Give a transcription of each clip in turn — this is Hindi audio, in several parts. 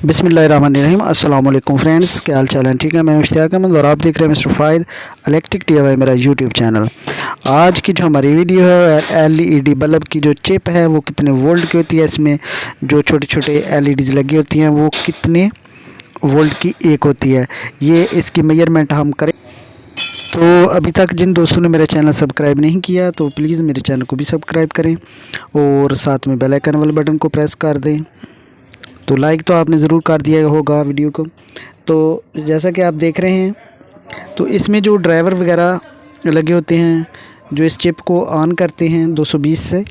बिस्मिल्लाहिर्रहमानिर्रहीम। अस्सलाम वालेकुम फ्रेंड्स, क्या हाल चाल है? ठीक है, मैं मुश्ताक अहमद और आप देख रहे हैं मिस्टर फ़ाइद इलेक्ट्रिक DIY मेरा यूट्यूब चैनल। आज की जो हमारी वीडियो है LED बल्ब की जो चिप है वो कितने वोल्ट की होती है, इसमें जो छोटे छोटे LEDs लगी होती हैं वो कितने वोल्ट की एक होती है, ये इसकी मेजरमेंट हम करें। तो अभी तक जिन दोस्तों ने मेरा चैनल सब्सक्राइब नहीं किया तो प्लीज़ मेरे चैनल को भी सब्सक्राइब करें और साथ में बेल आइकन वाले बटन को प्रेस कर दें। तो लाइक तो आपने ज़रूर कर दिया होगा वीडियो को। तो जैसा कि आप देख रहे हैं तो इसमें जो ड्राइवर वगैरह लगे होते हैं जो इस चिप को ऑन करते हैं 220 से,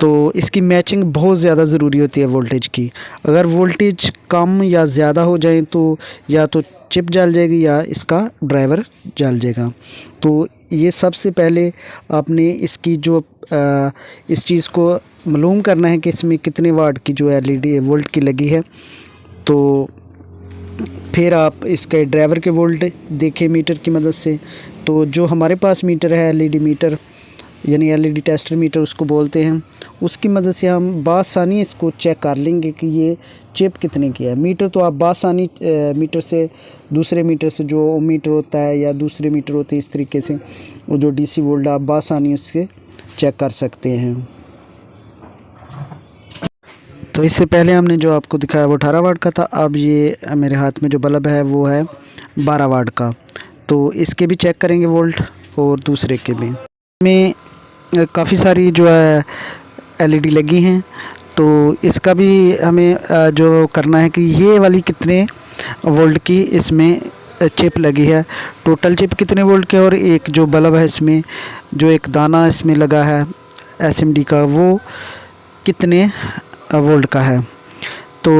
तो इसकी मैचिंग बहुत ज़्यादा ज़रूरी होती है वोल्टेज की। अगर वोल्टेज कम या ज़्यादा हो जाए तो या तो चिप जल जाएगी या इसका ड्राइवर जल जाएगा। तो ये सबसे पहले आपने इसकी जो इस चीज़ को मालूम करना है कि इसमें कितने वाट की जो LED वोल्ट की लगी है। तो फिर आप इसके ड्राइवर के वोल्ट देखें मीटर की मदद से। तो जो हमारे पास मीटर है LED मीटर यानी LED टेस्टर मीटर उसको बोलते हैं, उसकी मदद से हम बासानी इसको चेक कर लेंगे कि ये चिप कितने की है। मीटर तो आप बासानी मीटर से दूसरे मीटर से जो मीटर होता है या दूसरे मीटर होते हैं इस तरीके से वो जो DC वोल्ट आप बासानी उसके चेक कर सकते हैं। तो इससे पहले हमने जो आपको दिखाया वो 18 वाट का था, अब ये मेरे हाथ में जो बल्ब है वो है 12 वाट का। तो इसके भी चेक करेंगे वोल्ट और दूसरे के भी। में काफ़ी सारी जो है LED लगी हैं, तो इसका भी हमें जो करना है कि ये वाली कितने वोल्ट की इसमें चिप लगी है, टोटल चिप कितने वोल्ट के, और एक जो बल्ब है इसमें जो एक दाना इसमें लगा है SMD का वो कितने वोल्ट का है। तो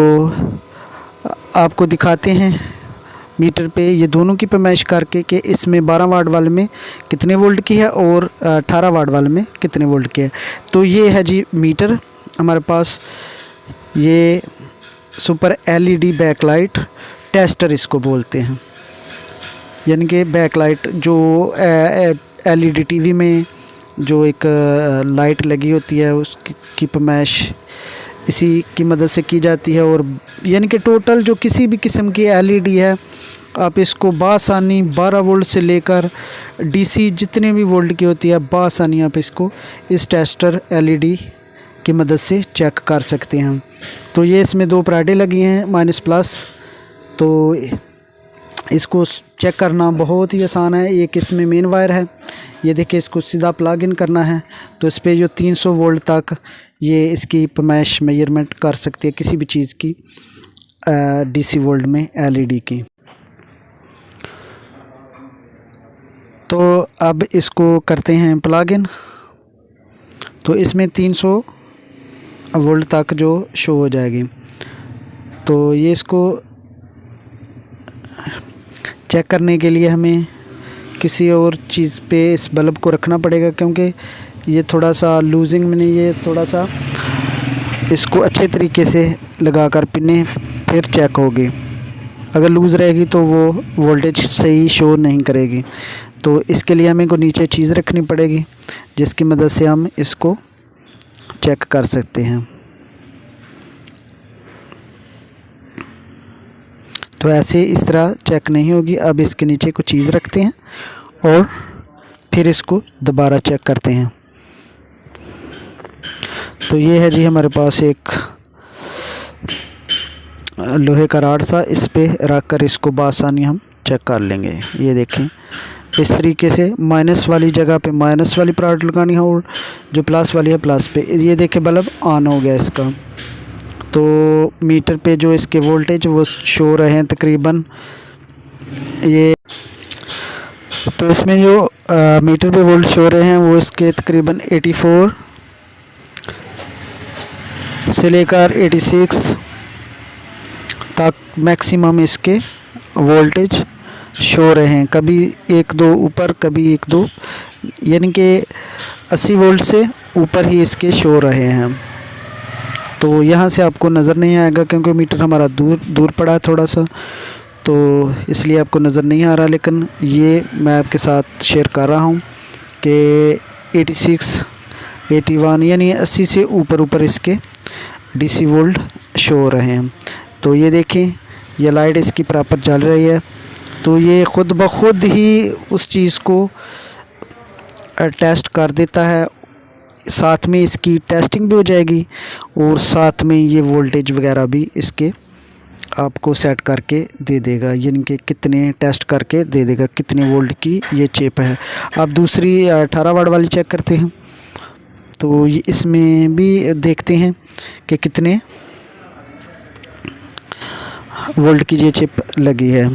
आपको दिखाते हैं मीटर पे ये दोनों की पैमाइश करके कि इसमें 12 वाट वाले में कितने वोल्ट की है और 18 वाट वाले में कितने वोल्ट की है। तो ये है जी मीटर हमारे पास, ये सुपर LED बैकलाइट टेस्टर इसको बोलते हैं, यानी कि बैकलाइट जो LED TV में जो एक लाइट लगी होती है उसकी पैमाइश इसी की मदद से की जाती है। और यानी कि टोटल जो किसी भी किस्म की LED है आप इसको बासानी 12 वोल्ट से लेकर DC जितने भी वोल्ट की होती है बासानी आप इसको इस टेस्टर LED की मदद से चेक कर सकते हैं। तो ये इसमें दो पराठे लगी हैं माइनस प्लस, तो इसको चेक करना बहुत ही आसान है। एक इसमें मेन वायर है, ये देखिए इसको सीधा प्लग इन करना है तो इस पर जो 300 वोल्ट तक ये इसकी पैमाइश मेजरमेंट कर सकती है किसी भी चीज़ की DC वोल्ट में LED की। तो अब इसको करते हैं प्लग इन, तो इसमें 300 वोल्ट तक जो शो हो जाएगी। तो ये इसको चेक करने के लिए हमें किसी और चीज़ पे इस बल्ब को रखना पड़ेगा, क्योंकि ये थोड़ा सा लूजिंग में नहीं, ये थोड़ा सा इसको अच्छे तरीके से लगाकर पिने फिर चेक होगी। अगर लूज़ रहेगी तो वो वोल्टेज सही शो नहीं करेगी। तो इसके लिए हमें को नीचे चीज़ रखनी पड़ेगी जिसकी मदद से हम इसको चेक कर सकते हैं। तो ऐसे इस तरह चेक नहीं होगी। अब इसके नीचे कुछ चीज़ रखते हैं और फिर इसको दोबारा चेक करते हैं। तो ये है जी हमारे पास एक लोहे का राड सा, इस पे रख कर इसको बासानी हम चेक कर लेंगे। ये देखें इस तरीके से माइनस वाली जगह पे माइनस वाली पराठ लगानी है और जो प्लस वाली है प्लस पे। ये देखें बल्ब ऑन हो गया इसका। तो मीटर पे जो इसके वोल्टेज वो शो रहे हैं तकरीबन ये, तो इसमें जो मीटर पे वोल्ट शो रहे हैं वो इसके तकरीबन 84 से लेकर 86 तक मैक्सिमम इसके वोल्टेज शो रहे हैं। कभी 1-2 ऊपर, कभी 1-2, यानी कि 80 वोल्ट से ऊपर ही इसके शो रहे हैं। तो यहाँ से आपको नज़र नहीं आएगा क्योंकि मीटर हमारा दूर पड़ा है थोड़ा सा, तो इसलिए आपको नज़र नहीं आ रहा। लेकिन ये मैं आपके साथ शेयर कर रहा हूँ कि 86, 81 यानी 80 से ऊपर इसके DC वोल्ट शो हो रहे हैं। तो ये देखें, ये लाइट इसकी प्रॉपर जल रही है। तो ये ख़ुद ब खुद ही उस चीज़ को टेस्ट कर देता है, साथ में इसकी टेस्टिंग भी हो जाएगी और साथ में ये वोल्टेज वगैरह भी इसके आपको सेट करके दे देगा, यानी कि कितने टेस्ट करके दे देगा कितने वोल्ट की ये चिप है। अब दूसरी 18 वाट वाली चेक करते हैं। तो ये इसमें भी देखते हैं कि कितने वोल्ट की ये चिप लगी है।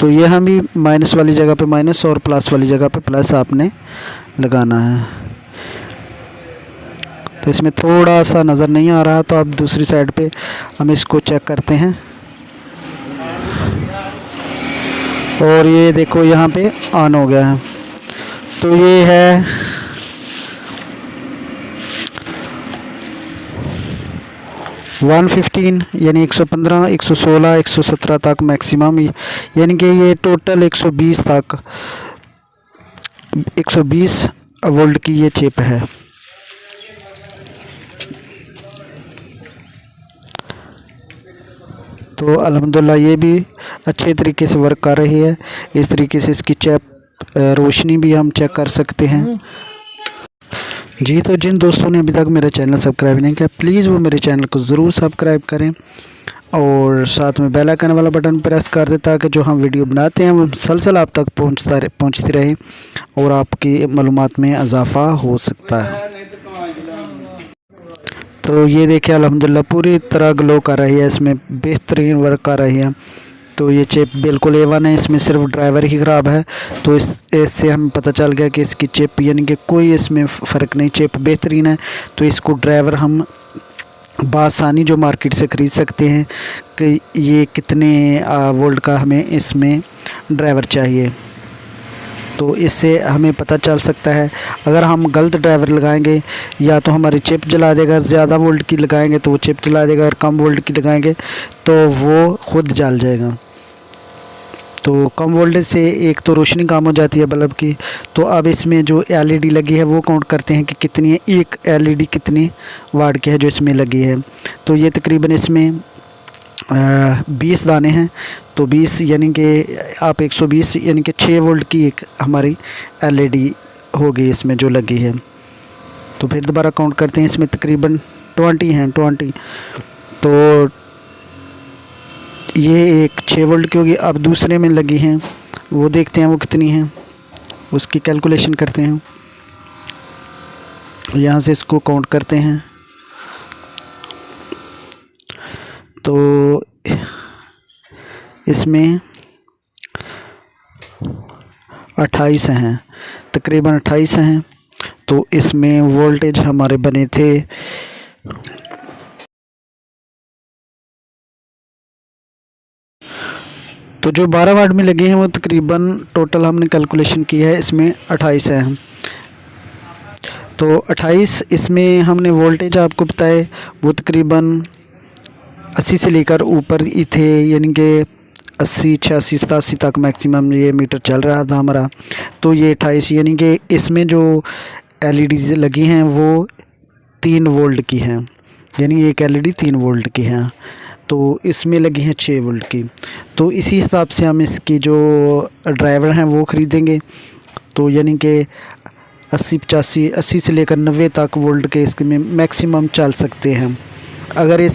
तो ये हम भी माइनस वाली जगह पे माइनस और प्लस वाली जगह पे प्लस आपने लगाना है। तो इसमें थोड़ा सा नज़र नहीं आ रहा, तो अब दूसरी साइड पे हम इसको चेक करते हैं। और ये देखो यहाँ पे ऑन हो गया है। तो ये है 115 यानी 115, 116, 117 तक मैक्सिमम, यानी कि ये टोटल 120 तक 120 वोल्ट की ये चिप है। तो अल्हम्दुलिल्लाह ये भी अच्छे तरीके से वर्क कर रही है। इस तरीके से इसकी चिप रोशनी भी हम चेक कर सकते हैं। जी, तो जिन दोस्तों ने अभी तक मेरा चैनल सब्सक्राइब नहीं किया, प्लीज़ वो मेरे चैनल को ज़रूर सब्सक्राइब करें और साथ में बेल आइकन वाला बटन प्रेस कर दें, ताकि जो हम वीडियो बनाते हैं वो मुसलसल आप तक पहुंचती रहे और आपकी मालूमात में इजाफ़ा हो सकता है। तो ये देखिए अल्हम्दुलिल्लाह पूरी तरह ग्लो कर रही है, इसमें बेहतरीन वर्क कर रही है। तो ये चिप बिल्कुल A1 है, इसमें सिर्फ ड्राइवर ही ख़राब है। तो इससे हमें पता चल गया कि इसकी चिप यानी कि कोई इसमें फ़र्क नहीं, चिप बेहतरीन है। तो इसको ड्राइवर हम बआसानी जो मार्केट से ख़रीद सकते हैं कि ये कितने वोल्ट का हमें इसमें ड्राइवर चाहिए। तो इससे हमें पता चल सकता है। अगर हम गलत ड्राइवर लगाएंगे या तो हमारी चिप जला देगा, ज़्यादा वोल्ट की लगाएंगे तो वो चिप जला देगा, और कम वोल्ट की लगाएंगे तो वो खुद जल जाएगा। तो कम वोल्टेज से एक तो रोशनी कम हो जाती है बल्ब की। तो अब इसमें जो LED लगी है वो काउंट करते हैं कि कितनी है, एक LED कितनी वाट की है जो इसमें लगी है। तो ये तकरीबन इसमें 20 दाने हैं। तो 20 यानी कि आप 120 यानी कि 6 वोल्ट की एक हमारी LED होगी इसमें जो लगी है। तो फिर दोबारा काउंट करते हैं, इसमें तकरीबन 20 हैं 20। तो ये एक 6 वोल्ट की होगी। अब दूसरे में लगी हैं वो देखते हैं वो कितनी हैं, उसकी कैलकुलेशन करते हैं। यहाँ से इसको काउंट करते हैं। तो इसमें 28 हैं, तकरीबन 28 हैं। तो इसमें वोल्टेज हमारे बने थे तो जो 12 वाट में लगे हैं वो तकरीबन टोटल हमने कैलकुलेशन की है, इसमें 28 हैं। तो 28 इसमें हमने वोल्टेज आपको बताए वो तकरीबन 80 से लेकर ऊपर ही थे, यानी कि 80, 86, 87 तक मैक्सिमम ये मीटर चल रहा था हमारा। तो ये 28 यानी कि इसमें जो LEDs लगी हैं वो 3 वोल्ट की हैं, यानी एक LED 3 वोल्ट की है। तो इसमें लगी हैं 6 वोल्ट की। तो इसी हिसाब से हम इसकी जो ड्राइवर हैं वो ख़रीदेंगे। तो यानी कि 80, 85, 80 से लेकर 90 तक वोल्ट के इसके में मैक्सिमम चल सकते हैं। अगर इस